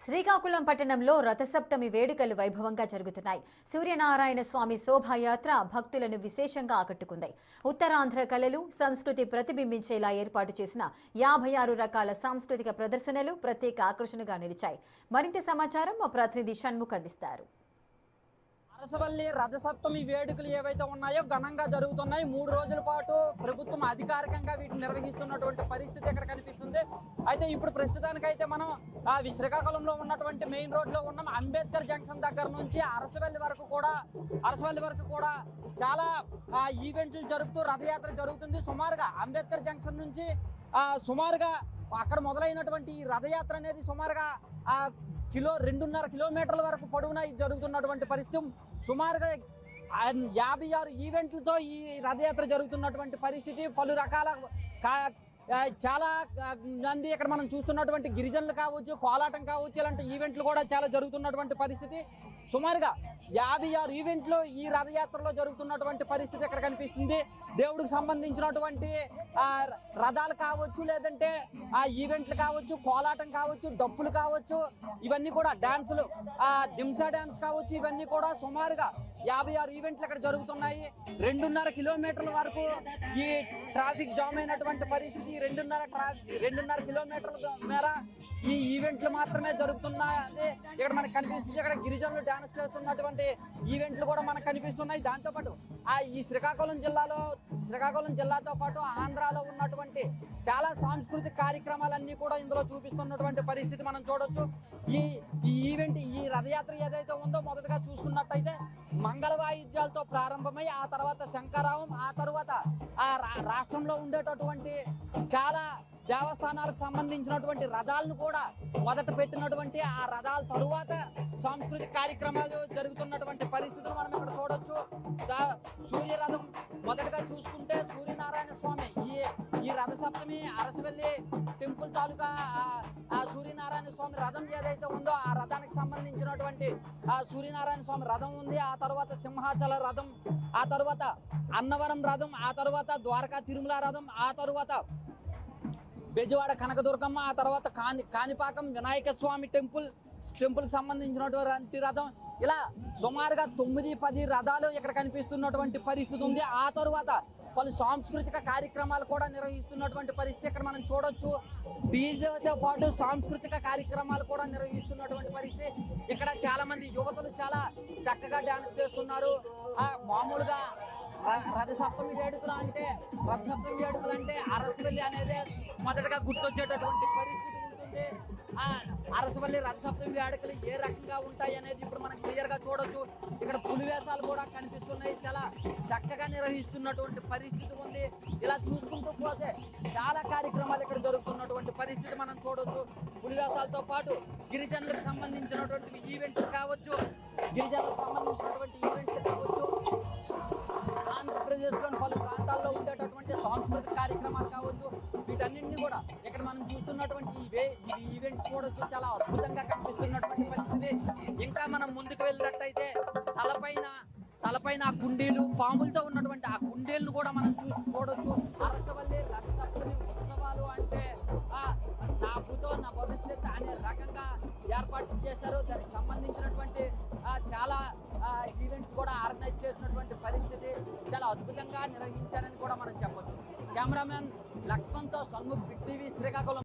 శ్రీకాకుళం పట్టణంలో రథసప్తమి వేడుకలు వైభవంగా జరుగుతున్నాయి. సూర్యనారాయణ స్వామి శోభాయాత్ర భక్తులను విశేషంగా ఆకట్టుకుంది. ఉత్తరాంధ్ర కళలు, సంస్కృతి ప్రతిబింబించేలా ఏర్పాటు చేసిన 56 రకాల సాంస్కృతిక ప్రదర్శనలు ప్రత్యేక ఆకర్షణగా నిలిచాయి. మరింత సమాచారం మా ప్రతినిధి షణ్ముఖ్ అందిస్తారు. అరసవల్లి రథసప్తమి వేడుకలు ఏవైతే ఉన్నాయో ఘనంగా జరుగుతున్నాయి. 3 రోజుల పాటు ప్రభుత్వం అధికారికంగా వీటిని నిర్వహిస్తున్నటువంటి పరిస్థితి ఇక్కడ కనిపిస్తుంది. అయితే ఇప్పుడు ప్రస్తుతానికైతే మనం శ్రీకాకుళంలో ఉన్నటువంటి మెయిన్ రోడ్లో ఉన్నాం. అంబేద్కర్ జంక్షన్ దగ్గర నుంచి అరసవల్లి వరకు కూడా చాలా ఈవెంట్లు జరుపుతూ రథయాత్ర జరుగుతుంది. సుమారుగా అంబేద్కర్ జంక్షన్ నుంచి సుమారుగా అక్కడ మొదలైనటువంటి ఈ రథయాత్ర అనేది సుమారుగా 2.5 కిలోమీటర్ల వరకు పొడవునా జరుగుతున్నటువంటి పరిస్థితి. సుమారుగా 56 ఈవెంట్లతో ఈ రథయాత్ర జరుగుతున్నటువంటి పరిస్థితి. పలు రకాల చాలా మంది ఇక్కడ మనం చూస్తున్నటువంటి గిరిజనులు కావచ్చు, కోలాటం కావచ్చు, ఇలాంటి ఈవెంట్లు కూడా చాలా జరుగుతున్నటువంటి పరిస్థితి. సుమారుగా 56 ఈవెంట్లు ఈ రథయాత్రలో జరుగుతున్నటువంటి పరిస్థితి ఇక్కడ కనిపిస్తుంది. దేవుడికి సంబంధించినటువంటి రథాలు కావచ్చు, లేదంటే ఈవెంట్లు కావచ్చు, కోలాటం కావచ్చు, డప్పులు కావచ్చు, ఇవన్నీ కూడా డాన్సులు, దింసా డాన్స్ కావచ్చు, ఇవన్నీ కూడా సుమారుగా 56 ఈవెంట్లు ఇక్కడ జరుగుతున్నాయి. 2.5 కిలోమీటర్ల వరకు ఈ ట్రాఫిక్ జామ్ అయినటువంటి పరిస్థితి. 2.5 కిలోమీటర్ల మేర ఈ ఈవెంట్లు మాత్రమే జరుగుతున్నాయి. ఇక్కడ మనకు కనిపిస్తుంది. ఇక్కడ గిరిజనులు డాన్స్ చేస్తున్నటువంటి ఈవెంట్లు కూడా మనకు కనిపిస్తున్నాయి. దాంతోపాటు ఈ శ్రీకాకుళం జిల్లాతో పాటు ఆంధ్రాలో ఉన్నటువంటి చాలా సాంస్కృతిక కార్యక్రమాలన్నీ కూడా ఇందులో చూపిస్తున్నటువంటి పరిస్థితి మనం చూడొచ్చు. ఈ ఈవెంట్, ఈ రథయాత్ర ఏదైతే ఉందో మొదటగా చూసుకున్నట్టయితే మంగళ వాయిద్యాలతో ప్రారంభమై ఆ తర్వాత శంకరావం, ఆ తర్వాత రాష్ట్రంలో ఉండేటటువంటి చాలా దేవస్థానాలకు సంబంధించినటువంటి రథాలను కూడా మొదట పెట్టినటువంటి ఆ రథాల తరువాత సాంస్కృతిక కార్యక్రమాలు జరుగుతున్నటువంటి పరిస్థితులు మనం ఇక్కడ చూడొచ్చు. సూర్యరథం మొదటగా చూసుకుంటే సూర్యనారాయణ స్వామి ఈ రథసప్తమి అరసవల్లి టెంపుల్ తాలూకా ఆ సూర్యనారాయణ స్వామి రథం ఏదైతే ఉందో ఆ రథానికి సంబంధించినటువంటి సూర్యనారాయణ స్వామి రథం ఉంది. ఆ తర్వాత సింహాచల రథం, ఆ తర్వాత అన్నవరం రథం, ఆ తర్వాత ద్వారకా తిరుమల రథం, ఆ తర్వాత బెజవాడ కనకదుర్గమ్మ, ఆ తర్వాత కాణిపాకం వినాయక స్వామి టెంపుల్కి సంబంధించినటువంటి రథం, ఇలా సుమారుగా 9-10 రథాలు ఇక్కడ కనిపిస్తున్నటువంటి పరిస్థితి ఉంది. ఆ తరువాత పలు సాంస్కృతిక కార్యక్రమాలు కూడా నిర్వహిస్తున్నటువంటి పరిస్థితి ఇక్కడ మనం చూడొచ్చు. డీజేతో పాటు సాంస్కృతిక కార్యక్రమాలు కూడా నిర్వహిస్తున్నటువంటి పరిస్థితి. ఇక్కడ చాలా మంది యువతులు చాలా చక్కగా డాన్స్ చేస్తున్నారు. మామూలుగా రథసప్తమి వేడుకలు అంటే అరసవల్లి అనేది మొదటగా గుర్తొచ్చేటటువంటి పరిస్థితి ఉంటుంది. అరసవల్లి రథసప్తమి వేడుకలు ఏ రకంగా ఉంటాయి అనేది ఇప్పుడు మనం క్లియర్గా చూడొచ్చు. ఇక్కడ పులివేషాలు కూడా కనిపిస్తున్నాయి. చాలా చక్కగా నిర్వహిస్తున్నటువంటి పరిస్థితి ఉంది. ఇలా చూసుకుంటూ పోతే చాలా కార్యక్రమాలు ఇక్కడ జరుగుతున్నటువంటి పరిస్థితి మనం చూడొచ్చు. పులివేషాలతో పాటు గిరిజనులకు సంబంధించినటువంటి ఈవెంట్లు కావచ్చు, ఆంధ్రప్రదేశ్లోని పలు ప్రాంతాల్లో ఉండేటటువంటి సాంస్కృతిక కార్యక్రమాలు కావచ్చు, వీటన్నింటినీ కూడా ఇక్కడ మనం చూస్తున్నటువంటి ఈ ఈవెంట్స్ చూడొచ్చు. చాలా అద్భుతంగా కనిపిస్తున్నటువంటి పరిస్థితి. ఇంకా మనం ముందుకు వెళ్ళినట్టయితే తలపైన ఆ కుండీలు, పాములతో ఉన్నటువంటి ఆ కుండీలను కూడా మనం చూడొచ్చు. అరసవల్లి రథసప్తమి ఉత్సవాలు అంటే నా భూతో నా భవిష్యత్ అనే రకంగా ఏర్పాటు చేశారు. దానికి సంబంధించినటువంటి చాలా ఈవెంట్స్ కూడా ఆర్గనైజ్ చేసినటువంటి పరిస్థితి చాలా అద్భుతంగా నిర్వహించారని కూడా మనం చెప్పొచ్చు. కెమెరామెన్ లక్ష్మణ్తో షణ్ముఖ్, బిగ్ టీవీ, శ్రీకాకుళం.